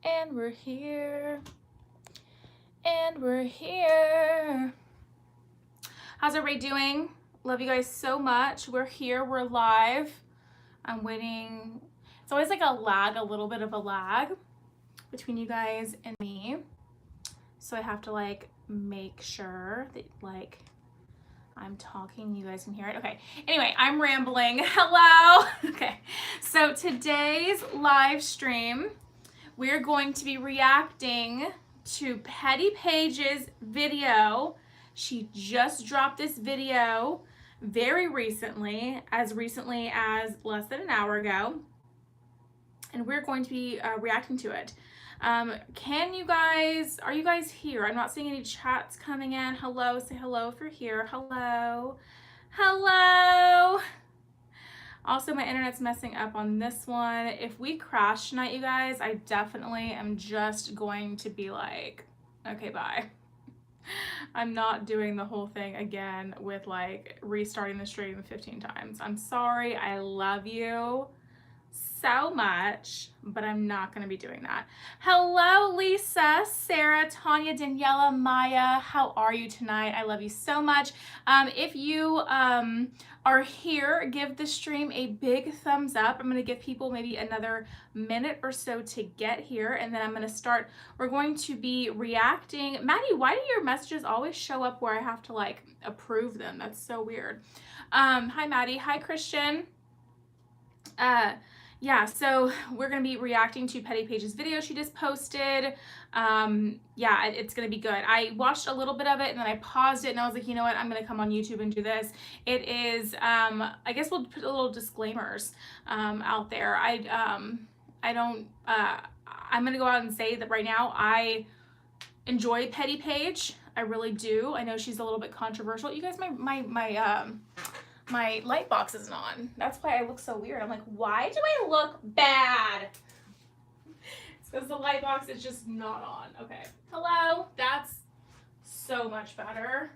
And we're here. And we're here. How's everybody doing? Love you guys so much. We're here. We're live. I'm waiting. It's always like a little bit of a lag between you guys and me. So I have to like make sure that like I'm talking, you guys can hear it. Okay. Anyway, I'm rambling. Hello. Okay. So today's live stream, we're going to be reacting to Paige's video. She just dropped this video very recently as less than an hour ago. And we're going to be reacting to it. Are you guys here? I'm not seeing any chats coming in. Hello, say hello if you're here. Hello. Hello. Also, my internet's messing up on this one. If we crash tonight, you guys, I definitely am just going to be like, okay, bye. I'm not doing the whole thing again with like restarting the stream 15 times. I'm sorry. I love you so much, but I'm not going to be doing that. Hello, Lisa, Sarah, Tanya, Daniela, Maya. How are you tonight? I love you so much. If you are here, give the stream a big thumbs up. I'm going to give people maybe another minute or so to get here, and then I'm going to start. We're going to be reacting. Maddie, why do your messages always show up where I have to like approve them? That's so weird. Hi, Maddie. Hi, Christian. Yeah, so we're going to be reacting to Paige's video she just posted. Yeah, it's going to be good. I watched a little bit of it and then I paused it and I was like, you know what, I'm going to come on YouTube and do this. It is, I guess we'll put a little disclaimers out there. I'm going to go out and say that right now I enjoy Paige. I really do. I know she's a little bit controversial. You guys, my light box isn't on. That's why I look so weird. I'm like, why do I look bad? It's because the light box is just not on. Okay. Hello. That's so much better.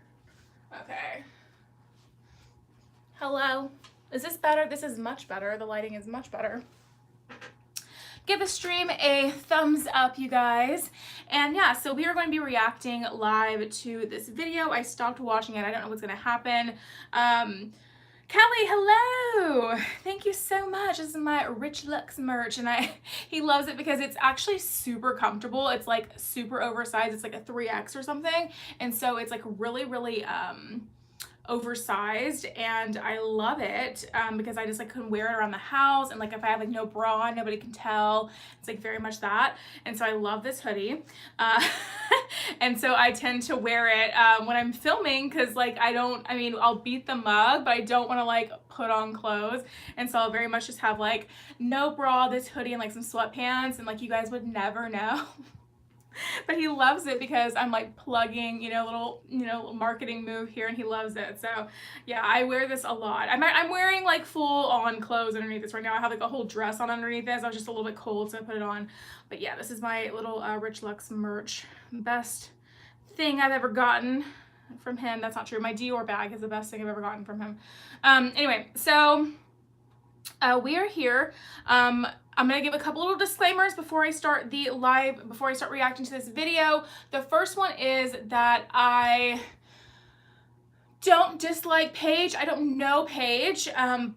Okay. Hello. Is this better? This is much better. The lighting is much better. Give the stream a thumbs up, you guys. And yeah, so we are going to be reacting live to this video. I stopped watching it. I don't know what's going to happen. Kelly, hello. Thank you so much. This is my Rich Lux merch, and he loves it because it's actually super comfortable. It's like super oversized. It's like a 3X or something. And so it's like really, really oversized, and I love it because I just like can wear it around the house, and like if I have like no bra on, nobody can tell. It's like very much that. And so I love this hoodie. And so I tend to wear it when I'm filming because like I'll beat the mug, but I don't want to like put on clothes. And so I'll very much just have like no bra, this hoodie, and like some sweatpants, and like you guys would never know. But he loves it because I'm like plugging, little marketing move here, and he loves it. So yeah, I wear this a lot. I'm wearing like full on clothes underneath this right now. I have like a whole dress on underneath this. I was just a little bit cold, so I put it on. But yeah, this is my little Rich Lux merch. Best thing I've ever gotten from him. That's not true. My Dior bag is the best thing I've ever gotten from him. Anyway, so we are here. I'm going to give a couple little disclaimers before I start reacting to this video. The first one is that I don't dislike Paige. I don't know Paige,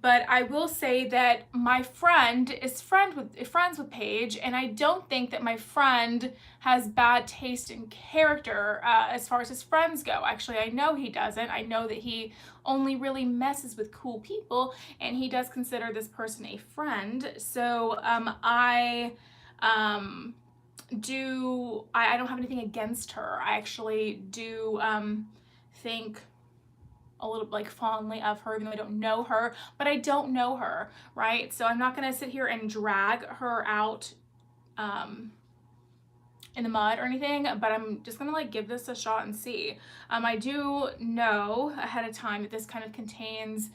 but I will say that my friend is friends with Paige, and I don't think that my friend has bad taste in character as far as his friends go. Actually, I know he doesn't. I know that he only really messes with cool people, and he does consider this person a friend. So I don't have anything against her. I actually do think a little like fondly of her, even though I don't know her, but I don't know her, right? So I'm not going to sit here and drag her out in the mud or anything, but I'm just going to like give this a shot and see. I do know ahead of time that this kind of contains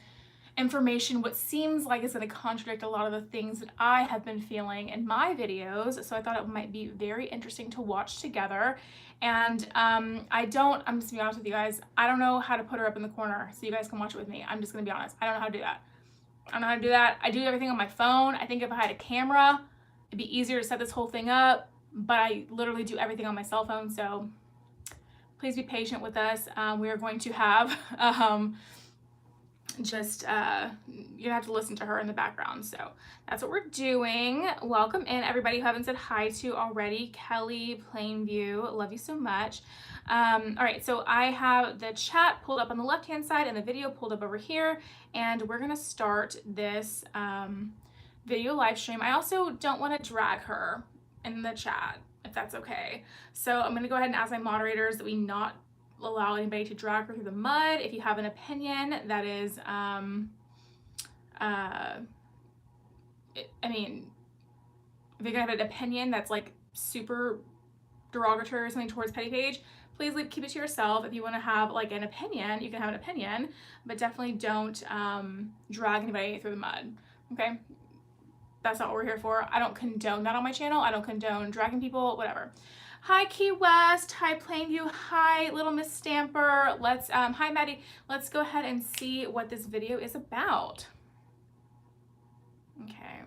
information what seems like is going to contradict a lot of the things that I have been feeling in my videos, so I thought it might be very interesting to watch together. And I'm just gonna be honest with you guys, I don't know how to put her up in the corner so you guys can watch it with me. I'm just gonna be honest, I don't know how to do that. I do everything on my phone. I think if I had a camera, it'd be easier to set this whole thing up. but I literally do everything on my cell phone, so please be patient with us. We are going to have you're gonna have to listen to her in the background. So that's what we're doing. Welcome in everybody who haven't said hi to already. Kelly, Plainview, love you so much. All right, so I have the chat pulled up on the left hand side and the video pulled up over here, and we're gonna start this video live stream. I also don't want to drag her in the chat, if that's okay. So I'm gonna go ahead and ask my moderators that we not allow anybody to drag her through the mud. If you have an opinion that is, I mean, if you're gonna have an opinion that's like super derogatory or something towards Petty Paige, please keep it to yourself. If you want to have like an opinion, you can have an opinion, but definitely don't drag anybody through the mud. Okay, that's not what we're here for. I don't condone that on my channel. I don't condone dragging people, whatever. Hi Key West, hi Plainview, hi Little Miss Stamper. Let's hi Maddie. Let's go ahead and see what this video is about. Okay.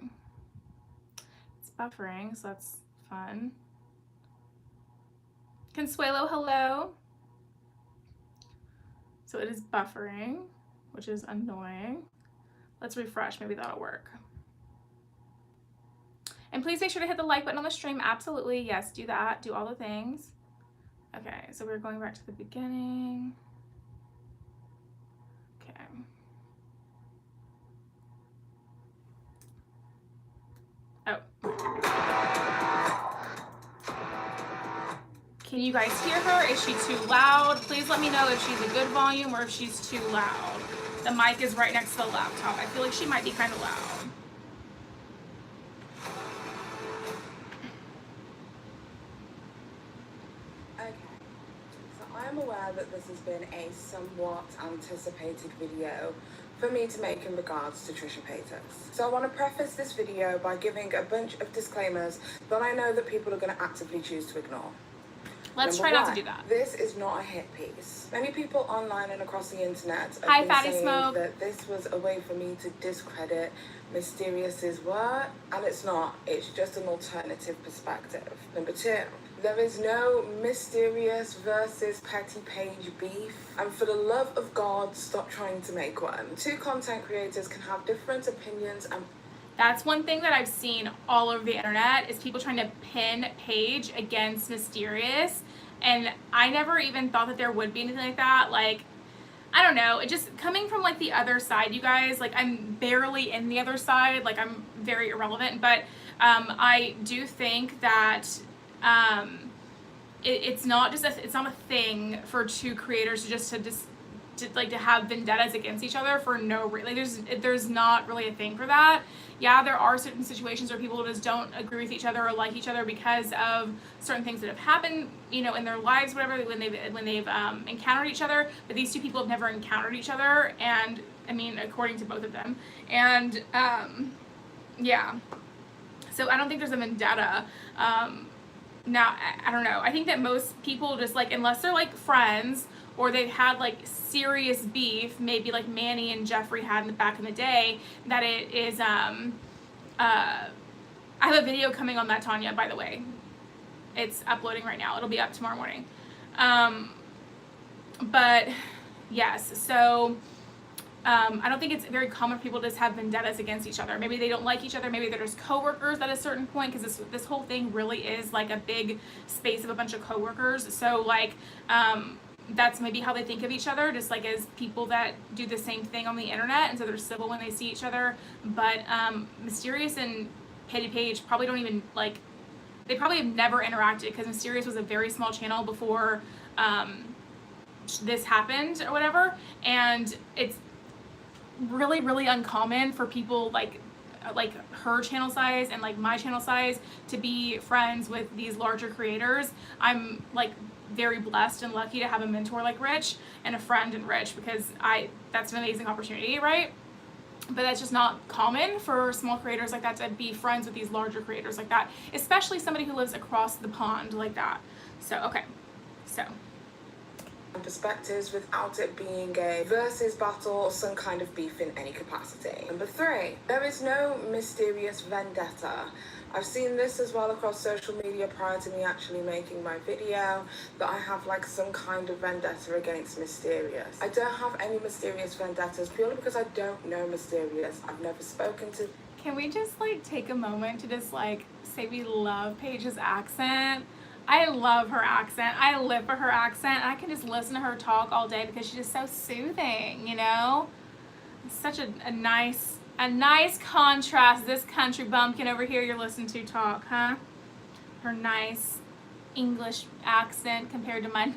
It's buffering, so that's fun. Consuelo, hello. So it is buffering, which is annoying. Let's refresh, maybe that'll work. And please make sure to hit the like button on the stream. Absolutely, yes, do that, do all the things. Okay, so we're going back to the beginning. Okay. Oh. Can you guys hear her? Is she too loud? Please let me know if she's a good volume or if she's too loud. The mic is right next to the laptop. I feel like she might be kind of loud. I'm aware that this has been a somewhat anticipated video for me to make in regards to Trisha Paytas. So I want to preface this video by giving a bunch of disclaimers that I know that people are going to actively choose to ignore. Let's try not to do that. This is not a hit piece. Many people online and across the internet been have saying Smoke. that this was a way for me to discredit Mysterious's work, and it's not. It's just an alternative perspective. Number two, there is no Mysterious versus Petty Paige beef, and for the love of God, stop trying to make one. Two content creators can have different opinions and... That's one thing that I've seen all over the internet is people trying to pin Paige against Mysterious, and I never even thought that there would be anything like that. Like, I don't know, it just coming from like the other side, you guys, like I'm barely in the other side, like I'm very irrelevant, but I do think that it's not just it's not a thing for two creators to have vendettas against each other for no reason. Like there's not really a thing for that. Yeah, there are certain situations where people just don't agree with each other or like each other because of certain things that have happened, you know, in their lives, whatever, when they've encountered each other. But these two people have never encountered each other, and I mean, according to both of them, and yeah. So I don't think there's a vendetta. Now I don't know. I think that most people just like, unless they're like friends or they've had like serious beef, maybe like Manny and Jeffrey had in the back in the day, that it is, I have a video coming on that, Tanya, by the way. It's uploading right now. It'll be up tomorrow morning. But yes, so I don't think it's very common for people to just have vendettas against each other. Maybe they don't like each other. Maybe they're just coworkers at a certain point, because this whole thing really is like a big space of a bunch of coworkers. So like, that's maybe how they think of each other, just like as people that do the same thing on the internet, and so they're civil when they see each other. But Mysterious and Petty Paige probably don't even like, they probably have never interacted, because Mysterious was a very small channel before this happened or whatever, and it's really, really uncommon for people like her channel size and like my channel size to be friends with these larger creators. I'm like very blessed and lucky to have a mentor like Rich and a friend in Rich, because that's an amazing opportunity, right? But that's just not common for small creators like that to be friends with these larger creators like that, especially somebody who lives across the pond like that. So okay, so perspectives without it being a versus battle or some kind of beef in any capacity. Number three, there is no Mysterious vendetta. I've seen this as well across social media prior to me actually making my video, that I have like some kind of vendetta against Mysterious. I don't have any Mysterious vendettas purely because I don't know Mysterious. I've never spoken to. Can we just like take a moment to just like say we love Paige's accent? I love her accent. I live for her accent. I can just listen to her talk all day because she's just so soothing, you know? It's such a nice contrast. This country bumpkin over here you're listening to talk, huh? Her nice English accent compared to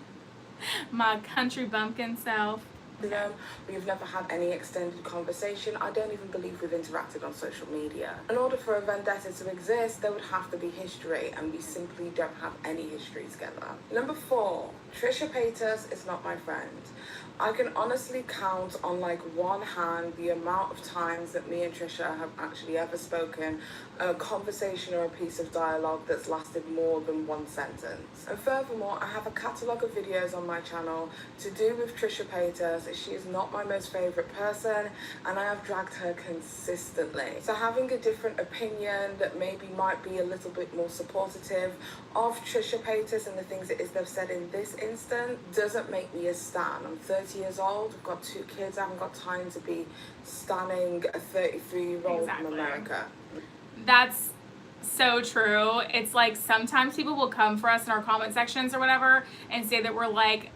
my country bumpkin self. Them. We've never had any extended conversation. I don't even believe we've interacted on social media. In order for a vendetta to exist, there would have to be history, and we simply don't have any history together. Number 4, Trisha Paytas is not my friend. I can honestly count on like one hand the amount of times that me and Trisha have actually ever spoken a conversation or a piece of dialogue that's lasted more than one sentence. And furthermore, I have a catalogue of videos on my channel to do with Trisha Paytas. She is not my most favourite person, and I have dragged her consistently. So having a different opinion that maybe might be a little bit more supportive of Trisha Paytas and the things it is they've said in this instant doesn't make me a stan. I'm 30 years old, I've got 2 kids, I haven't got time to be stanning a 33-year-old from America. That's so true. It's like sometimes people will come for us in our comment sections or whatever and say that we're like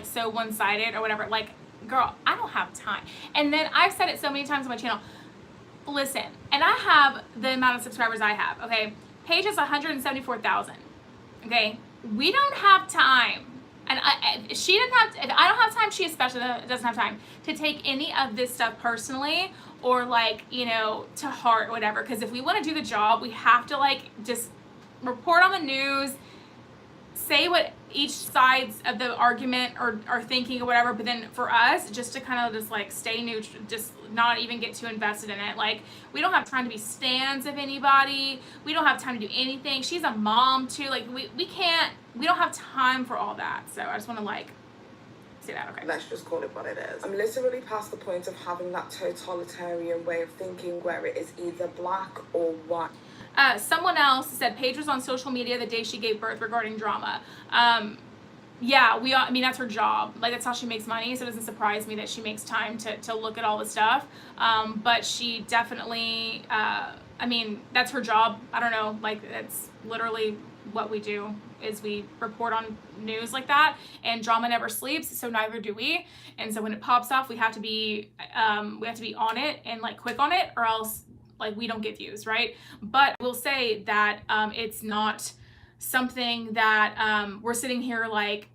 so one-sided or whatever. Like, girl, I don't have time. And then I've said it so many times on my channel. Listen, and I have the amount of subscribers I have, okay? Paige is 174,000, okay? We don't have time. And she doesn't have, if I don't have time, she especially doesn't have time to take any of this stuff personally or like, you know, to heart or whatever. Because if we want to do the job, we have to like just report on the news, say what each sides of the argument are thinking or whatever, but then for us, just to kind of just like stay neutral, just not even get too invested in it. Like, we don't have time to be stans of anybody. We don't have time to do anything. She's a mom too. Like, we don't have time for all that. So I just want to like say that, okay? Let's just call it what it is. I'm literally past the point of having that totalitarian way of thinking where it is either black or white. Someone else said Paige was on social media the day she gave birth regarding drama. Yeah, I mean, that's her job. Like, that's how she makes money, so it doesn't surprise me that she makes time to look at all the stuff. But she definitely, I mean, that's her job. I don't know, like, that's literally what we do, is we report on news like that, and drama never sleeps, so neither do we. And so when it pops off, we have to be on it and, like, quick on it, or else like we don't get views, right? But I will say that it's not something that we're sitting here like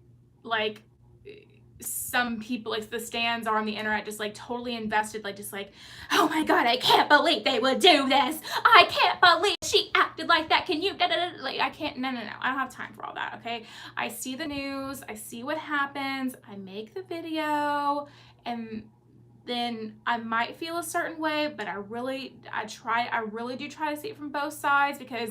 some people, like the stans are on the internet, just like totally invested, like just like, oh my god, I can't believe they would do this. I can't believe she acted like that. Can you like, I can't, no, I don't have time for all that, okay? I see the news, I see what happens, I make the video, and then I might feel a certain way, but I really do try to see it from both sides, because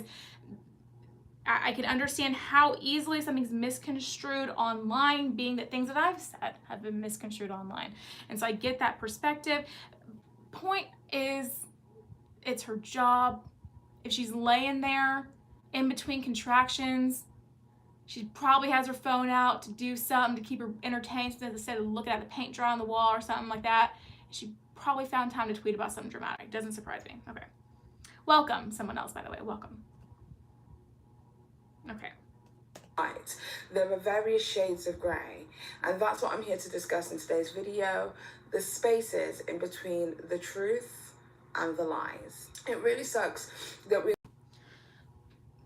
I can understand how easily something's misconstrued online, being that things that I've said have been misconstrued online. And so I get that perspective. Point is, it's her job. If she's laying there in between contractions, she probably has her phone out to do something to keep her entertained instead of looking at the paint dry on the wall or something like that. She probably found time to tweet about something dramatic. Doesn't surprise me. Okay. Welcome, someone else, by the way. Welcome. Okay. Right. There are various shades of grey, and that's what I'm here to discuss in today's video. The spaces in between the truth and the lies. It really sucks that we...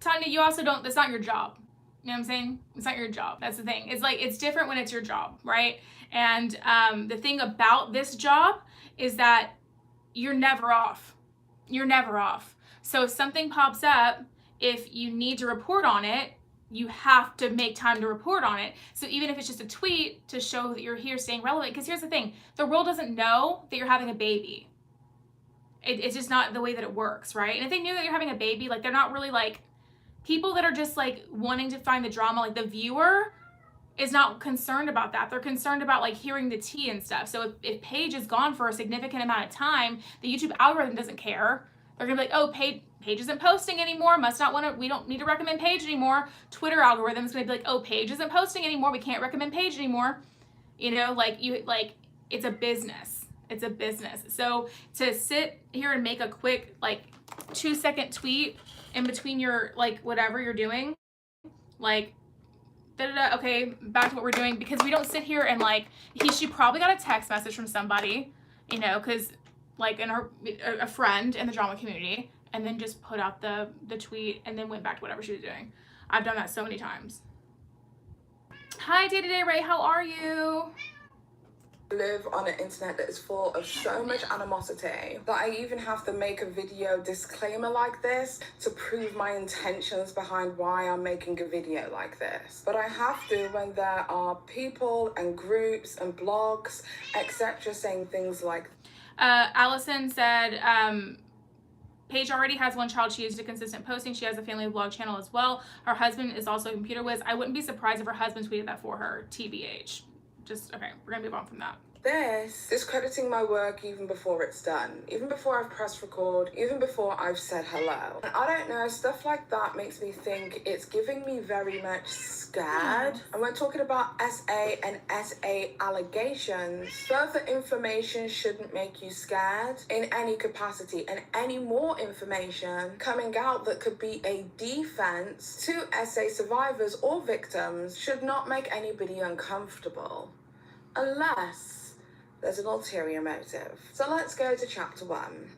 Tanya, you also don't, that's not your job. You know what I'm saying? It's not your job. That's the thing. It's like, it's different when it's your job, right? And the thing about this job is that you're never off. You're never off. So if something pops up, if you need to report on it, you have to make time to report on it. So even if it's just a tweet to show that you're here staying relevant, because here's the thing, the world doesn't know that you're having a baby. It's just not the way that it works, right? And if they knew that you're having a baby, like, they're not really like, people that are just like wanting to find the drama, like the viewer is not concerned about that. They're concerned about like hearing the tea and stuff. So if Paige is gone for a significant amount of time, the YouTube algorithm doesn't care. They're gonna be like, oh, Paige isn't posting anymore, we don't need to recommend Paige anymore. Twitter algorithm is going to be like, oh, Paige isn't posting anymore, we can't recommend Paige anymore. You know, it's a business. It's a business. So to sit here and make a quick 2-second tweet in between your whatever you're doing, okay, back to what we're doing, because we don't sit here and she probably got a text message from somebody, you know, because a friend in the drama community, and then just put out the tweet and then went back to whatever she was doing. I've done that so many times. Hi, Day-to-Day Ray, how are you? Live on an internet that is full of so much animosity that I even have to make a video disclaimer like this to prove my intentions behind why I'm making a video like this. But I have to when there are people and groups and blogs, etc. saying things like Allison said, Paige already has one child. She is a consistent posting. She has a family blog channel as well. Her husband is also a computer whiz. I wouldn't be surprised if her husband tweeted that for her, TBH. Okay, we're gonna move on from that. This discrediting my work even before it's done, even before I've pressed record, even before I've said hello. And I don't know, stuff like that makes me think it's giving me very much scared. And we're talking about SA and SA allegations. Further information shouldn't make you scared in any capacity, and any more information coming out that could be a defense to SA survivors or victims should not make anybody uncomfortable. Unless there's an ulterior motive. So let's go to chapter 1.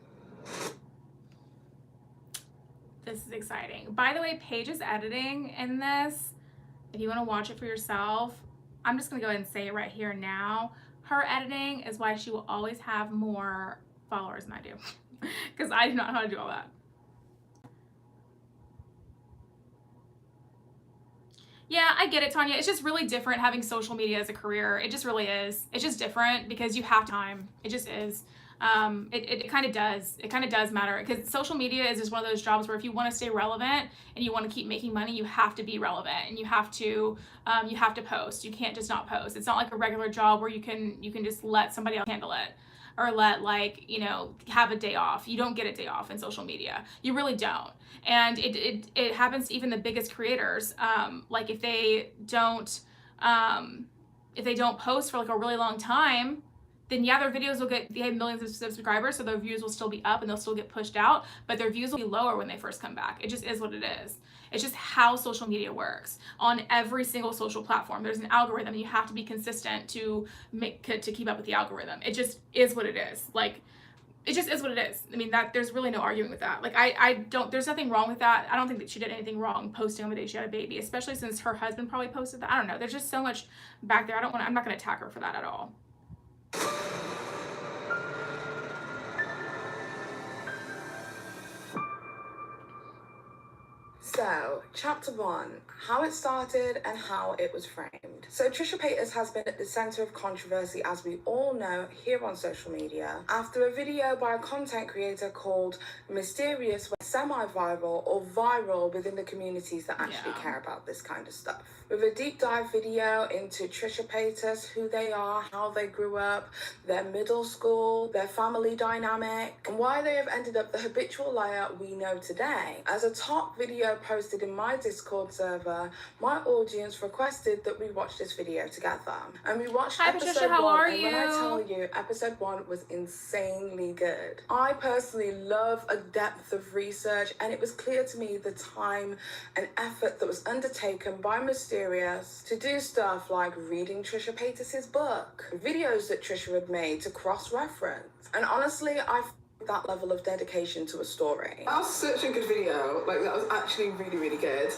This is exciting. By the way, Paige is editing in this. If you want to watch it for yourself, I'm just going to go ahead and say it right here now. Her editing is why she will always have more followers than I do. Because I do not know how to do all that. Yeah, I get it, Tanya. It's just really different having social media as a career. It just really is. It's just different because you have time. It just is. It kind of does. It kind of does matter, because social media is just one of those jobs where if you want to stay relevant and you want to keep making money, you have to be relevant, and you have to post. You can't just not post. It's not like a regular job where you can just let somebody else handle it, or have a day off. You don't get a day off in social media. You really don't. And it happens to even the biggest creators. If they don't post for a really long time, then yeah, their videos will they have millions of subscribers, so their views will still be up and they'll still get pushed out, but their views will be lower when they first come back. It just is what it is. It's just how social media works. On every single social platform, there's an algorithm, and you have to be consistent to keep up with the algorithm. It just is what it is. It just is what it is. I mean, there's really no arguing with that. There's nothing wrong with that. I don't think that she did anything wrong posting on the day she had a baby, especially since her husband probably posted that. I don't know. There's just so much back there. I'm not going to attack her for that at all. So, chapter 1, how it started and how it was framed. So, Trisha Paytas has been at the center of controversy, as we all know, here on social media, after a video by a content creator called Mysterious went semi-viral or viral within the communities that actually care about this kind of stuff. With a deep dive video into Trisha Paytas, who they are, how they grew up, their middle school, their family dynamic, and why they have ended up the habitual liar we know today. As a top video posted in my Discord server, my audience requested that we watch this video together. And we watched episode 1, and when I tell you, episode 1 was insanely good. I personally love a depth of research, and it was clear to me the time and effort that was undertaken by Mysterious to do stuff like reading Trisha Paytas' book, videos that Trisha had made to cross-reference. And honestly, that level of dedication to a story. That was such a good video. That was actually really, really good.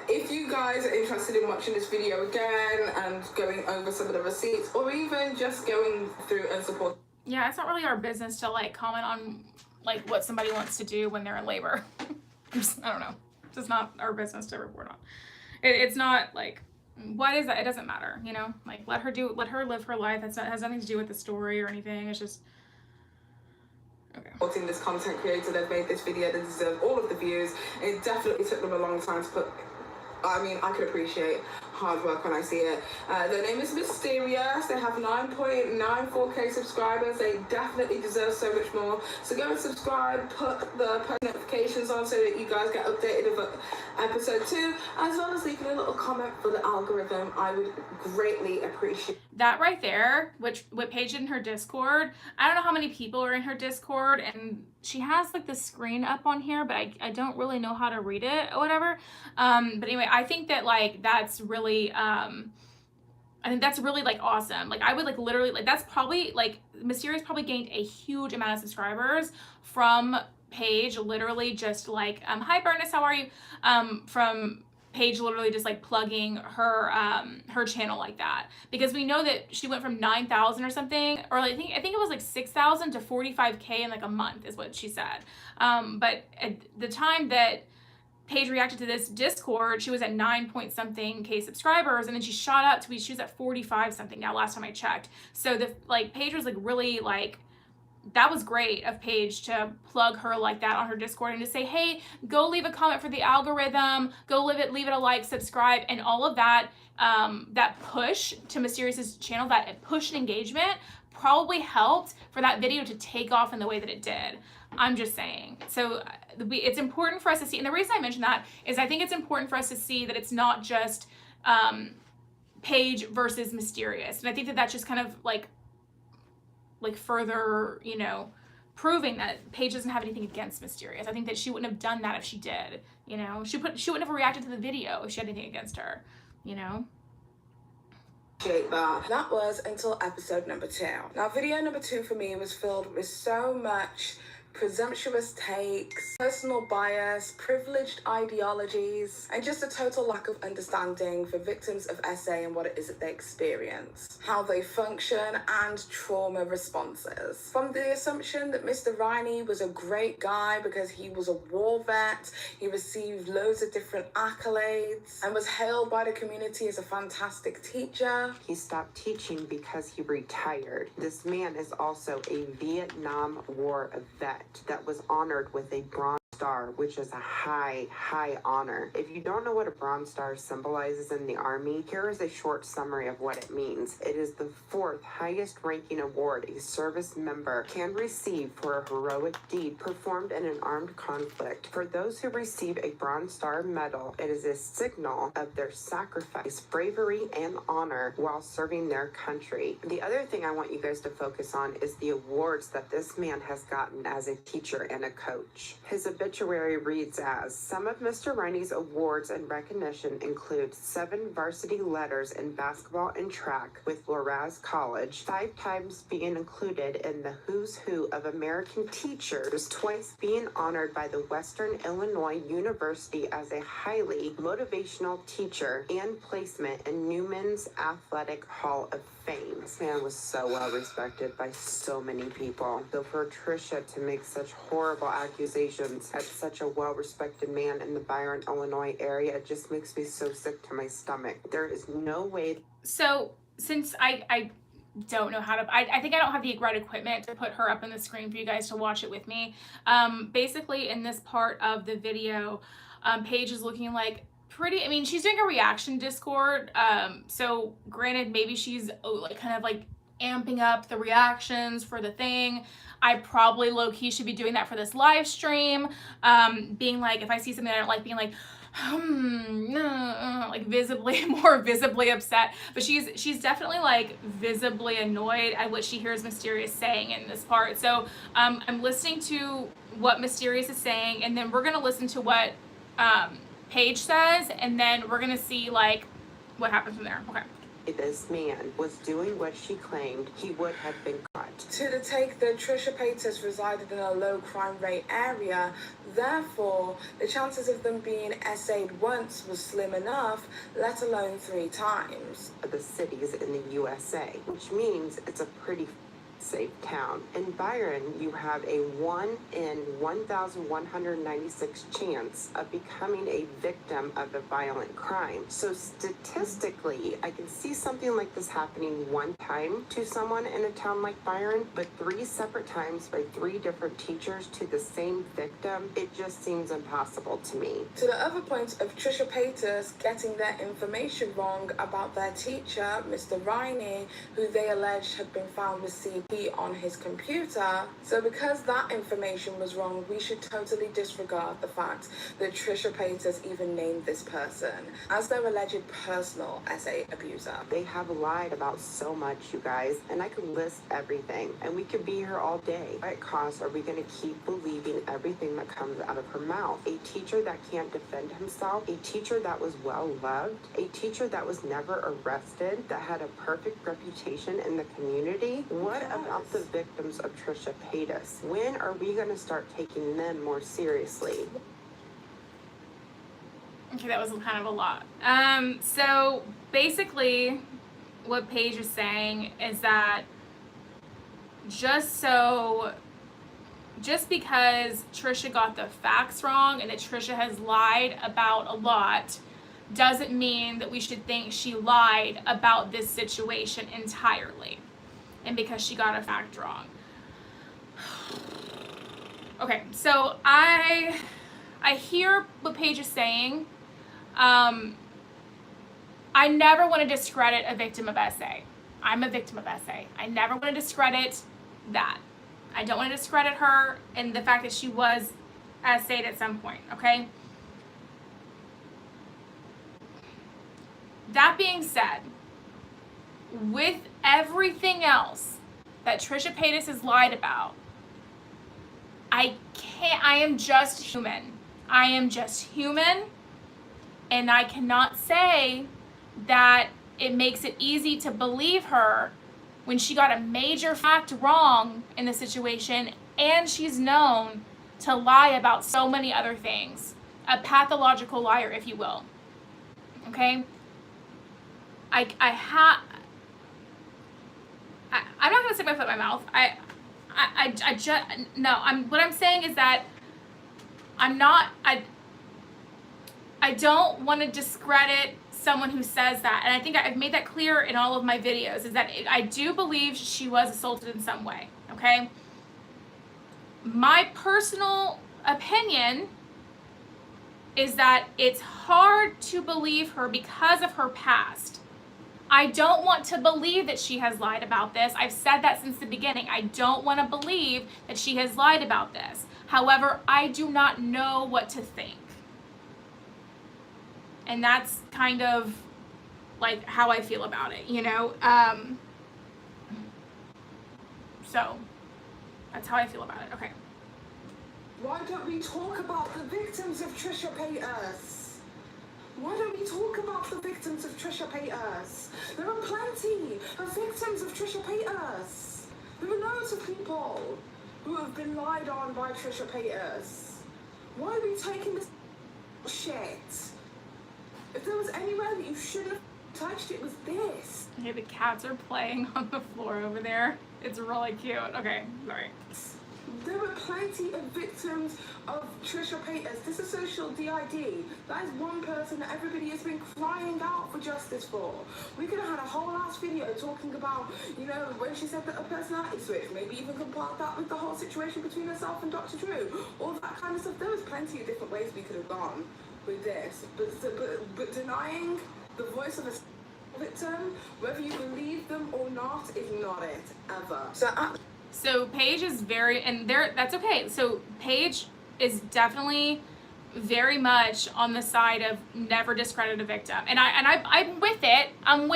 If you guys are interested in watching this video again and going over some of the receipts, or even just going through and support. Yeah, it's not really our business to comment on what somebody wants to do when they're in labor. I don't know. It's just not our business to report on. It's not what is that? It doesn't matter, you know? Let her live her life. Has nothing to do with the story or anything. It's just okay. Supporting this content creator, they've made this video that deserves all of the views. It definitely took them a long time to put. I mean, I could appreciate hard work when I see it. Their name is Mysterious. They have 9.94k subscribers. They definitely deserve so much more. So go and subscribe, put the post notifications on so that you guys get updated of episode 2, as well as leaving a little comment for the algorithm. I would greatly appreciate that right there, what Paige did in her Discord. I don't know how many people are in her Discord, and she has like the screen up on here, but I don't really know how to read it or whatever. But anyway, I think that like that's really I think that's really like awesome. Like I would like literally like that's probably like Mysterious probably gained a huge amount of subscribers from Paige, literally just like hi Bernice, how are you? From Paige literally just like plugging her her channel like that, because we know that she went from 9,000 or something, or I think it was like 6,000 to 45k in like a month is what she said. But at the time that Paige reacted to this Discord, she was at 9 point something K subscribers, and then she shot up to she was at 45 something now last time I checked. So the like Paige was like really like, that was great of Paige to plug her like that on her Discord and to say, hey, go leave a comment for the algorithm, go leave it a like, subscribe, and all of that. That push to Mysterious's channel, that push and engagement probably helped for that video to take off in the way that it did. I'm just saying. So it's important for us to see, and the reason I mention that is I think it's important for us to see that it's not just Paige versus Mysterious, and I think that that's just kind of like further, you know, proving that Paige doesn't have anything against Mysterious. I think that she wouldn't have done that if she did, you know. She wouldn't have reacted to the video if she had anything against her, you know. That was until episode number 2. Now, video number 2 for me was filled with so much presumptuous takes, personal bias, privileged ideologies, and just a total lack of understanding for victims of SA and what it is that they experience, how they function, and trauma responses. From the assumption that Mr. Riney was a great guy because he was a war vet, he received loads of different accolades, and was hailed by the community as a fantastic teacher. He stopped teaching because he retired. This man is also a Vietnam War vet that was honored with a Bronze Star, which is a high honor. If you don't know what a Bronze Star symbolizes in the Army, here is a short summary of what it means. It is the 4th highest ranking award a service member can receive for a heroic deed performed in an armed conflict. For those who receive a Bronze Star medal, it is a signal of their sacrifice, bravery, and honor while serving their country. The other thing I want you guys to focus on is the awards that this man has gotten as a teacher and a coach. His obituary reads as, some of Mr. Riney's awards and recognition include 7 varsity letters in basketball and track with Loraz College, 5 times being included in the Who's Who of American Teachers, twice being honored by the Western Illinois University as a highly motivational teacher, and placement in Newman's Athletic Hall of Fame. This man was so well respected by so many people. So for Trisha to make such horrible accusations at such a well-respected man in the Byron, Illinois area, it just makes me so sick to my stomach. There is no way. So since I don't know how to, I think I don't have the right equipment to put her up on the screen for you guys to watch it with me. Basically in this part of the video, Paige is looking like pretty, I mean, she's doing a reaction Discord. So granted, maybe she's like kind of like amping up the reactions for the thing. I probably low-key should be doing that for this live stream. Being like, if I see something I don't like, being like, like more visibly upset. But she's definitely like visibly annoyed at what she hears Mysterious saying in this part. So I'm listening to what Mysterious is saying, and then we're gonna listen to what Paige says, and then we're gonna see like what happens from there. Okay. This man was doing what she claimed he would have been caught. To the take that Trisha Paytas resided in a low crime rate area, therefore the chances of them being SA'd once was slim enough, let alone 3 times. The cities in the USA, which means it's a pretty safe town. In Byron, you have a 1 in 1,196 chance of becoming a victim of a violent crime. So statistically, I can see something like this happening one time to someone in a town like Byron, but 3 separate times by 3 different teachers to the same victim, it just seems impossible to me. To the other point of Trisha Paytas getting their information wrong about their teacher, Mr. Riney, who they alleged had been found with CP on his computer. So because that information was wrong, we should totally disregard the fact that Trisha Paytas even named this person as their alleged personal SA abuser. They have lied about so much, you guys, and I could list everything, and we could be here all day. At what cost are we going to keep believing everything that comes out of her mouth? A teacher that can't defend himself, a teacher that was well loved, a teacher that was never arrested, that had a perfect reputation in the community. What about the victims of Trisha Paytas? When are we going to start taking them more seriously? Okay, that was kind of a lot. So basically what Paige is saying is that just because Trisha got the facts wrong and that Trisha has lied about a lot doesn't mean that we should think she lied about this situation entirely and because she got a fact wrong. Okay, so I hear what Paige is saying. I never want to discredit a victim of SA. I'm a victim of SA. I never want to discredit that. I don't want to discredit her and the fact that she was SA'd at some point, okay? That being said, with everything else that Trisha Paytas has lied about, I am just human. I am just human, and I cannot say that it makes it easy to believe her when she got a major fact wrong in the situation and she's known to lie about so many other things. A pathological liar, if you will. Okay? I'm not gonna stick my foot in my mouth. What I'm saying is that I don't want to discredit someone who says that, and I think I've made that clear in all of my videos, is that I do believe she was assaulted in some way, okay? My personal opinion is that it's hard to believe her because of her past. I don't want to believe that she has lied about this. I've said that since the beginning. I don't want to believe that she has lied about this. However, I do not know what to think. And that's kind of like how I feel about it, you know? So that's how I feel about it. Okay. Why don't we talk about the victims of Trisha Paytas? Why don't we talk about the victims of Trisha Paytas? There are plenty of victims of Trisha Paytas. There are loads of people who have been lied on by Trisha Paytas. Why are we taking this shit? If there was anywhere that you should have touched, it was this. Okay, the cats are playing on the floor over there. It's really cute. Okay, sorry. There were plenty of victims of Trisha Paytas. This is social DID. That is one person that everybody has been crying out for justice for. We could have had a whole ass video talking about, you know, when she said that a personality switch, maybe even compare that with the whole situation between herself and Dr. Drew. All that kind of stuff. There was plenty of different ways we could have gone with this. But denying the voice of a victim, whether you believe them or not, is not it, ever. So Paige is that's okay. So Paige is definitely very much on the side of never discredit a victim. And I'm with it. I'm with